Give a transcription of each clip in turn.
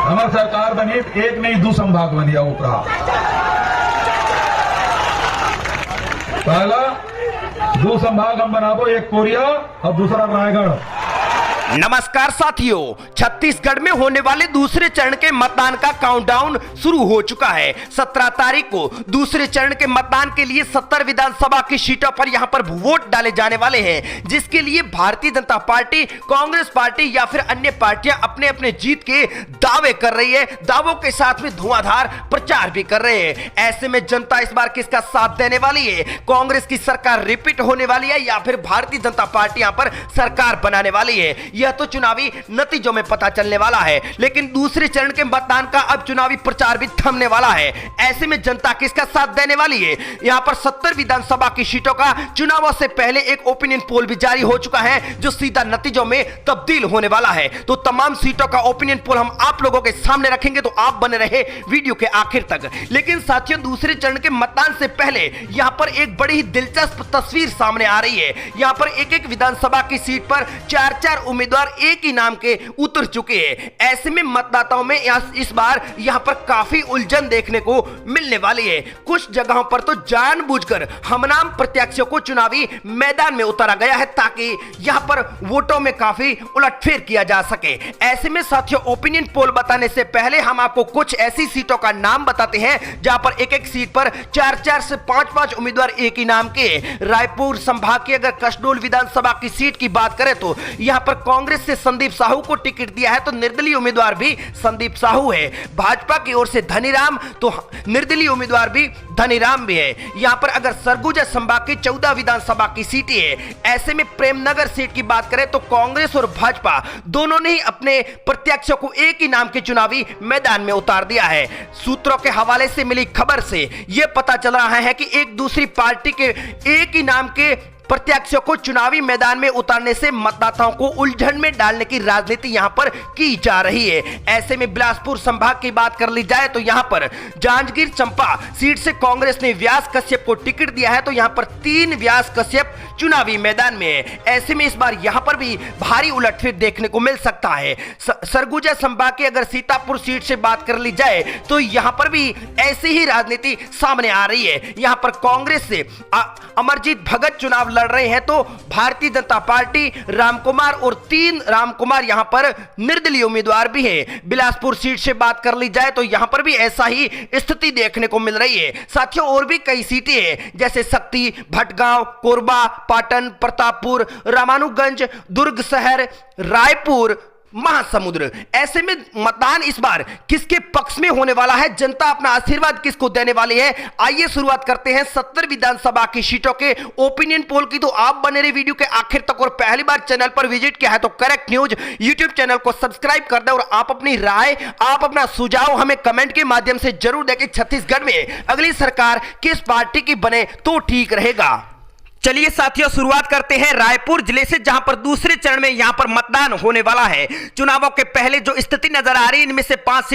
हमारी सरकार बनी एक नहीं दो संभाग बनिया उपरा। पहला दो संभाग हम बनाबो, एक कोरिया और दूसरा रायगढ़। नमस्कार साथियों, छत्तीसगढ़ में होने वाले दूसरे चरण के मतदान का काउंटडाउन शुरू हो चुका है। 17 तारीख को दूसरे चरण के मतदान के लिए 70 विधानसभा की सीटों पर यहां पर वोट डाले जाने वाले हैं, जिसके लिए भारतीय जनता पार्टी, कांग्रेस पार्टी या फिर अन्य पार्टियां अपने अपने जीत के दावे कर रही है। दावों के साथ में धुआंधार प्रचार भी कर रहे हैं। ऐसे में जनता इस बार किसका साथ देने वाली है? कांग्रेस की सरकार रिपीट होने वाली है या फिर भारतीय जनता पार्टी यहां पर सरकार बनाने वाली है? यह तो चुनावी नतीजों में पता चलने वाला है, लेकिन दूसरे चरण के मतदान का अब चुनावी प्रचार भी थमने वाला है। ऐसे में जनता किसका साथ देने वाली है? यहां पर 70 विधानसभा की सीटों का चुनावों से पहले एक ओपिनियन पोल भी जारी हो चुका है, जो सीधा नतीजों में तब्दील होने वाला है। तो तमाम सीटों का ओपिनियन पोल हम आप लोगों के सामने रखेंगे, तो आप बने रहे वीडियो के आखिर तक। लेकिन साथियों, दूसरे चरण के मतदान से पहले यहां पर एक बड़ी ही दिलचस्प तस्वीर सामने आ रही है। यहां पर एक एक विधानसभा की सीट पर 4-4 उम्मीदवार एक ही नाम के उतर चुके हैं। ऐसे में मतदाताओं में इस बार यहां पर काफी उलझन देखने को मिलने वाली है। कुछ जगहों पर तो जानबूझकर हमनाम प्रत्याशियों को चुनावी मैदान में उतारा गया है, ताकि यहां पर वोटों में काफी उलटफेर किया जा सके। ऐसे में साथियों, ओपिनियन पोल बताने से पहले हम आपको कुछ ऐसी सीटों का नाम बताते हैं जहां पर एक एक सीट पर 4-4 से 5-5 उम्मीदवार एक ही नाम के। रायपुर संभाग की अगर कसडोल विधानसभा की सीट की बात करें तो यहां पर कांग्रेस से संदीप साहू को टिकट दिया है, तो निर्दलीय उम्मीदवार भी संदीप साहू है। भाजपा की ओर से धनीराम, तो निर्दलीय उम्मीदवार भी धनीराम भी है। यहां पर अगर सरगुजा संभाग की 14 विधानसभा की सीटें है, ऐसे में प्रेमनगर सीट की बात करें तो कांग्रेस और भाजपा दोनों ने ही अपने प्रत्याशियों को एक ही नाम के चुनावी मैदान में उतार दिया है। सूत्रों के हवाले से मिली खबर से यह पता चल रहा है कि एक दूसरी पार्टी के एक ही नाम के प्रत्याशियों को चुनावी मैदान में उतारने से मतदाताओं को उलझन में डालने की राजनीति यहां पर की जा रही है। ऐसे में बिलासपुर संभाग की बात कर ली जाए तो यहां पर जांजगीर चंपा सीट से कांग्रेस ने व्यास कश्यप को टिकट दिया है, तो यहां पर 3 व्यास कश्यप चुनावी मैदान में है। ऐसे में इस बार यहां पर भी भारी उलटफेर देखने को मिल सकता है। सरगुजा संभाग की अगर सीतापुर सीट से बात कर ली जाए तो यहां पर भी ऐसी ही राजनीति सामने आ रही है। यहां पर कांग्रेस से अमरजीत भगत चुनाव लड़ रहे हैं, तो भारतीय जनता पार्टी रामकुमार और 3 रामकुमार यहां पर निर्दलीय उम्मीदवार भी हैं। बिलासपुर सीट से बात कर ली जाए तो यहां पर भी ऐसा ही स्थिति देखने को मिल रही है। साथियों, और भी कई सीटें हैं, जैसे शक्ति, भटगांव, कोरबा, पाटन, प्रतापपुर, रामानुगंज, दुर्ग शहर, रायपुर, महासमुद्र। ऐसे में मतदान इस बार किसके पक्ष में होने वाला है? जनता अपना आशीर्वाद किसको देने वाली है? आइए शुरुआत करते हैं 70 विधानसभा की सीटों के ओपिनियन पोल की। तो आप बने रहे वीडियो के आखिर तक, और पहली बार चैनल पर विजिट किया है तो करेक्ट न्यूज यूट्यूब चैनल को सब्सक्राइब कर दें, और आप अपनी राय, आप अपना सुझाव हमें कमेंट के माध्यम से जरूर दें कि छत्तीसगढ़ में अगली सरकार किस पार्टी की बने तो ठीक रहेगा। चलिए साथियों, शुरुआत करते हैं रायपुर जिले से, जहां पर दूसरे चरण में यहां पर मतदान होने वाला है। चुनावों के पहले जो स्थिति नजर आ रही है, इनमें से 7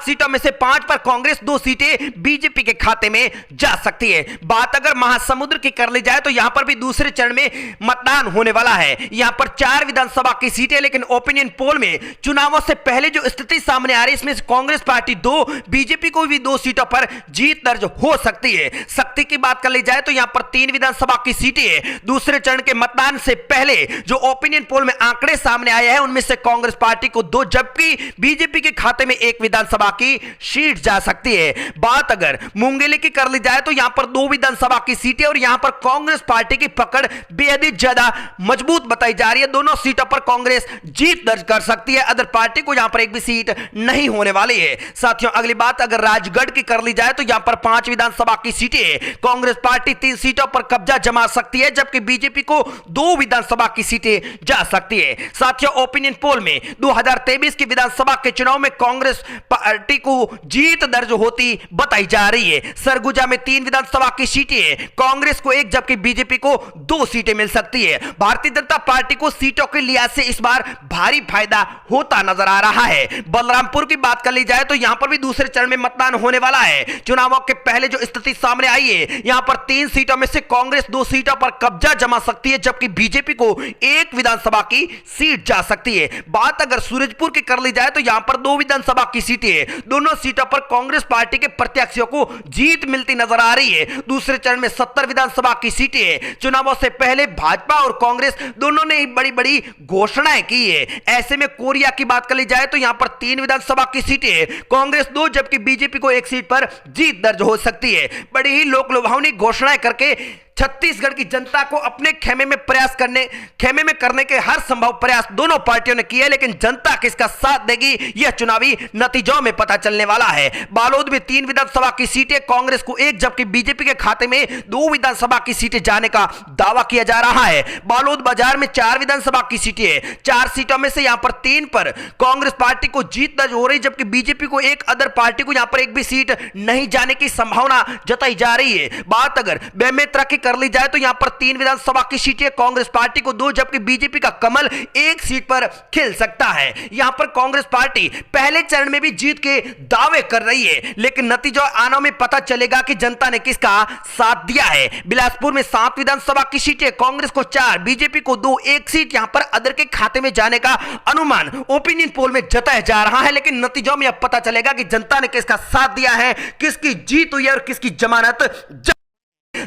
सीटों में से 5 पर कांग्रेस, 2 सीटें बीजेपी के खाते में जा सकती है। बात अगर महासमुद्र की कर ली जाए तो यहां पर भी दूसरे चरण में मतदान होने वाला है। यहां पर 4 विधानसभा की सीटें, लेकिन ओपिनियन पोल में चुनावों से पहले जो स्थिति सामने आ रही है, इसमें कांग्रेस पार्टी 2, बीजेपी को भी 2 सीटों पर जीत दर्ज हो सकती है। शक्ति की बात कर ली जाए तो यहां पर 3 विधानसभा की सीटें दूसरे चरण के मतदान से पहले जो ओपिनियन पोल में आंकड़े सामने आए हैं, उनमें से कांग्रेस पार्टी को 2, जबकि बीजेपी के खाते में 1 विधानसभा की सीट जा सकती है। बात अगर मुंगेली की कर ली जाए तो यहां पर 2 विधानसभा की सीटें, और यहां पर कांग्रेस पार्टी की पकड़ बेहद ही ज्यादा मजबूत बताई जा रही है। दोनों सीटों पर कांग्रेस जीत दर्ज कर सकती है। अदर पार्टी को यहां पर एक भी सीट नहीं होने वाली है। साथियों, अगली बात अगर राजगढ़ की कर ली जाए तो यहां पर 5 विधानसभा की सीटें, कांग्रेस पार्टी 3 सीटों पर कब्जा जमा सकती है, जबकि बीजेपी को 2 विधानसभा की सीटें जा सकती है। साथियों, ओपिनियन पोल में 2023 की विधानसभा के चुनाव में कांग्रेस पार्टी को जीत दर्ज होती बताई जा रही है। सरगुजा में 3 विधानसभा की सीटें कांग्रेस को 1, जबकि बीजेपी को 2 सीटें मिल सकती है। भारतीय जनता पार्टी को सीटों के लिहाज से इस बार भारी फायदा होता नजर आ रहा है। बलरामपुर की बात कर ली जाए तो यहां पर भी दूसरे चरण में मतदान होने वाला है। चुनावों के पहले जो स्थिति सामने आई है, यहां पर 3 सीटों में से कांग्रेस 2 सीटों पर कब्जा जमा सकती है, जबकि बीजेपी को 1 विधानसभा की सीट जा सकती है। बात अगर सूरजपुर की कर ली जाए तो यहां पर 2 विधानसभा की सीटें हैं। दोनों सीटों पर कांग्रेस पार्टी के प्रत्याशियों को जीत मिलती नजर आ रही है। दूसरे चरण में 70 विधानसभा की सीटें हैं। चुनावों से पहले भाजपा और कांग्रेस दोनों ने ही बड़ी बड़ी घोषणाएं की है। ऐसे में कोरिया की बात कर ली जाए तो यहां पर 3 विधानसभा की सीटें हैं, कांग्रेस 2, जबकि बीजेपी को 1 सीट पर जीत दर्ज हो सकती है। बड़ी ही लोक लुभावनी घोषणाएं करके छत्तीसगढ़ की जनता को अपने खेमे में करने के हर संभव प्रयास दोनों पार्टियों ने किए, लेकिन जनता किसका साथ देगी यह चुनावी नतीजों में पता चलने वाला है। बालोद में 3 विधानसभा की सीटें, कांग्रेस को 1, जबकि बीजेपी के खाते में 2 विधानसभा की सीटें जाने का दावा किया जा रहा है। बालोद बाजार में 4 विधानसभा की सीटें हैं। 4 सीटों में से यहां पर 3 पर कांग्रेस पार्टी को जीत दर्ज हो रही, जबकि बीजेपी को 1 अदर पार्टी को यहां पर 1 भी सीट नहीं जाने की संभावना जताई जा रही है। बात अगर बेमेतरा की कर ली जाए तो यहां पर 3 विधानसभा की सीटें, कांग्रेस पार्टी को 2, जबकि बीजेपी का कमल 1 सीट पर खिल सकता है। यहां पर कांग्रेस पार्टी पहले चरण में भी जीत के दावे कर रही है, लेकिन नतीजा आने में पता चलेगा कि जनता ने किसका साथ दिया है। बिलासपुर में 7 विधानसभा की सीटें, कांग्रेस को 4, बीजेपी को 2, 1 सीट यहां पर अदर के खाते में जाने का अनुमान ओपिनियन पोल में जताया जा रहा है, लेकिन नतीजों में अब पता चलेगा कि जनता ने किसका साथ दिया है, किसकी जीत हुई है और किसकी जमानत।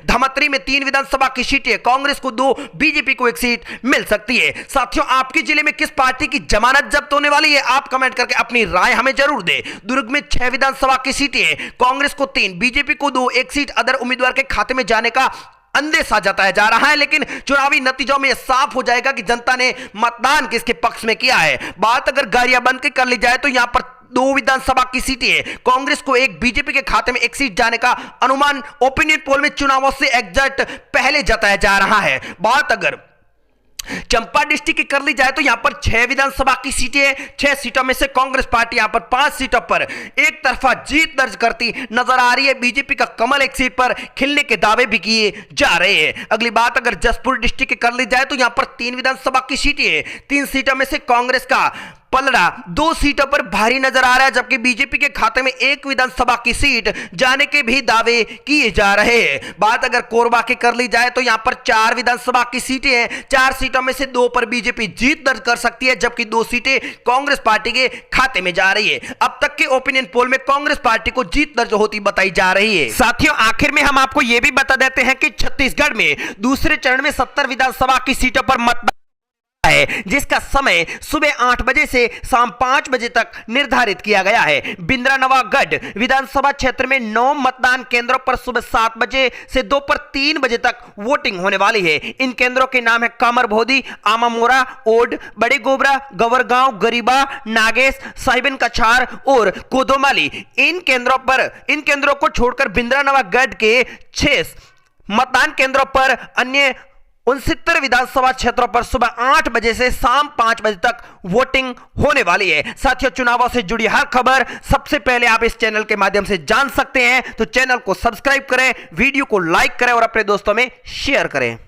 धमतरी में 3 विधानसभा की सीटें, कांग्रेस को 2, बीजेपी को 1 सीट मिल सकती है। साथियों, आपके जिले में किस पार्टी की जमानत जब्त होने वाली है, आप कमेंट करके अपनी राय हमें जरूर दें। दुर्ग में 6 विधानसभा की सीटें, कांग्रेस को 3, बीजेपी को 2, 1 सीट अदर उम्मीदवार के खाते में जाने का अंदेशा जताया जा रहा है, लेकिन चुनावी नतीजों में यह साफ हो जाएगा कि जनता ने मतदान किसके पक्ष में किया है। बात अगर गरियाबंद की कर ली जाए तो यहां पर 2 विधानसभा की सीटें, कांग्रेस को 1, बीजेपी के खाते में 1 सीट जाने का अनुमान ओपिनियन पोल में चुनावों से एग्जैक्ट पहले जताया जा रहा है। बात अगर चंपा डिस्ट्रिक्ट की कर ली जाए तो यहां पर 6 विधानसभा की सीटें, 6 सीटों में से कांग्रेस पार्टी यहां पर 5 सीटों पर एक तरफा जीत दर्ज करती नजर आ रही है। बीजेपी का कमल 1 सीट पर खिलने के दावे भी किए जा रहे हैं। अगली बात अगर जसपुर डिस्ट्रिक्ट की कर ली जाए तो यहां पर 3 विधानसभा की सीटें, 3 सीटों में से कांग्रेस का पलड़ा 2 सीटों पर भारी नजर आ रहा है, जबकि बीजेपी के खाते में 1 विधानसभा की सीट जाने के भी दावे किए जा रहे हैं। बात अगर कोरबा की कर ली जाए तो यहां पर 4 विधानसभा की सीटें हैं, 4 सीटों में से 2 पर बीजेपी जीत दर्ज कर सकती है, जबकि 2 सीटें कांग्रेस पार्टी के खाते में जा रही है। अब तक के ओपिनियन पोल में कांग्रेस पार्टी को जीत दर्ज होती बताई जा रही है। साथियों, आखिर में हम आपको यह भी बता देते हैं कि छत्तीसगढ़ में दूसरे चरण में 70 विधानसभा की सीटों पर मतदान है, जिसका समय सुबह 8 बजे से शाम 5 बजे तक निर्धारित किया गया है। बिंद्रानवागढ़ विधानसभा क्षेत्र में 9 मतदान केंद्रों पर सुबह 7 बजे से दोपहर 3 बजे तक वोटिंग होने वाली है। इन केंद्रों के नाम है कामरभोदी, आमामोरा, ओड, बड़े गोबरा, गवरगांव, गरीबा, नागेश, साहिबन कछार और कोदोमाली। इन केंद्रों को छोड़कर बिंद्रानवागढ़ के 6 मतदान केंद्रों पर अन्य 69 विधानसभा क्षेत्रों पर सुबह 8 बजे से शाम 5 बजे तक वोटिंग होने वाली है। साथियों, चुनावों से जुड़ी हर खबर सबसे पहले आप इस चैनल के माध्यम से जान सकते हैं, तो चैनल को सब्सक्राइब करें, वीडियो को लाइक करें और अपने दोस्तों में शेयर करें।